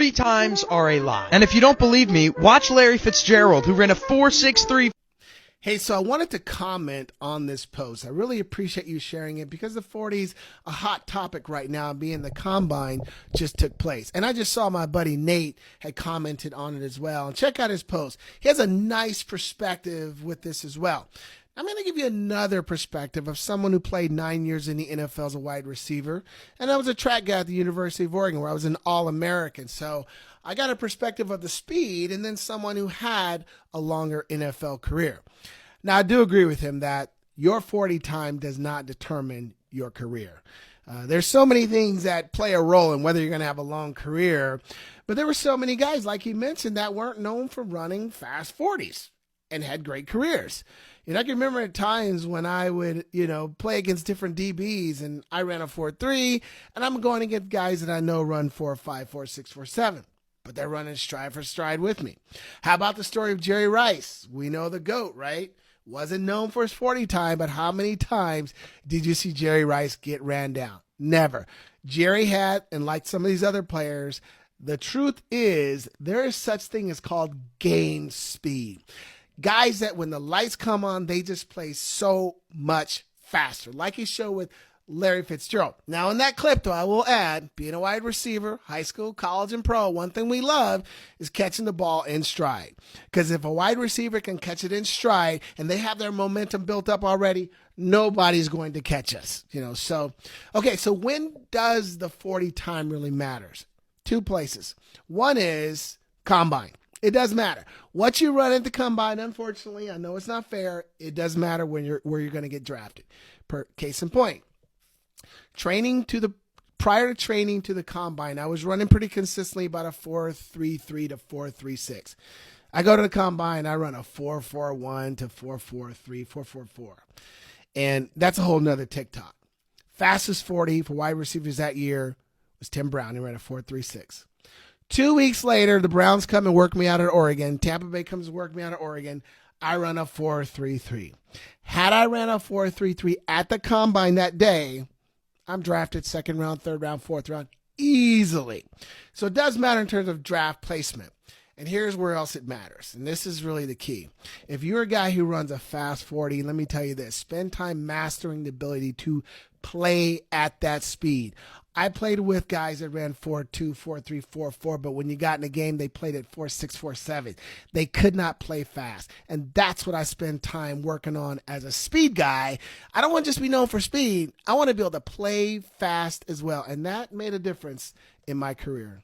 40 times are a lie. And if you don't believe me, watch Larry Fitzgerald, who ran a 4.63. Hey, so I wanted to comment on this post. I really appreciate you sharing it because the 40's a hot topic right now, being the combine just took place. And I just saw my buddy Nate had commented on it as well. And check out his post. He has a nice perspective with this as well. I'm going to give you another perspective of someone who played 9 years in the NFL as a wide receiver. And I was a track guy at the University of Oregon where I was an All-American. So I got a perspective of the speed and then someone who had a longer NFL career. Now, I do agree with him that your 40 time does not determine your career. There's so many things that play a role in whether you're going to have a long career. But there were so many guys, like he mentioned, that weren't known for running fast 40s and had great careers. I can remember at times when I would, play against different DBs and I ran a 4.3 and I'm going against guys that I know run 4.5, 4.6, 4.7. But they're running stride for stride with me. How about the story of Jerry Rice? We know the GOAT, right? Wasn't known for his 40 time, but how many times did you see Jerry Rice get ran down? Never. Jerry had, and like some of these other players, the truth is there is such thing as called game speed. Guys that when the lights come on, they just play so much faster. Like he showed with Larry Fitzgerald. Now, in that clip, though, I will add, being a wide receiver, high school, college, and pro, one thing we love is catching the ball in stride. Because if a wide receiver can catch it in stride and they have their momentum built up already, nobody's going to catch us. So when does the 40 time really matters? Two places. One is combine. It does matter. What you run at the combine, unfortunately, I know it's not fair. It does matter where you're going to get drafted. Case in point. Prior to training to the combine, I was running pretty consistently about a 4.33 to 4.36. I go to the combine, I run a 4.41 to 4.43, 4.44. And that's a whole nother TikTok. Fastest 40 for wide receivers that year was Tim Brown. He ran a 4.36. 2 weeks later, the Browns come and work me out at Oregon. Tampa Bay comes and work me out at Oregon. I run a 4.33. Had I ran a 4.33 at the combine that day, I'm drafted second round, third round, fourth round, easily. So it does matter in terms of draft placement. And here's where else it matters. And this is really the key. If you're a guy who runs a fast 40, let me tell you this, spend time mastering the ability to play at that speed. I played with guys that ran 4.2, 4.3, 4.4, but when you got in the game, they played at 4.6, 4.7. They could not play fast. And that's what I spend time working on as a speed guy. I don't want to just be known for speed. I want to be able to play fast as well. And that made a difference in my career.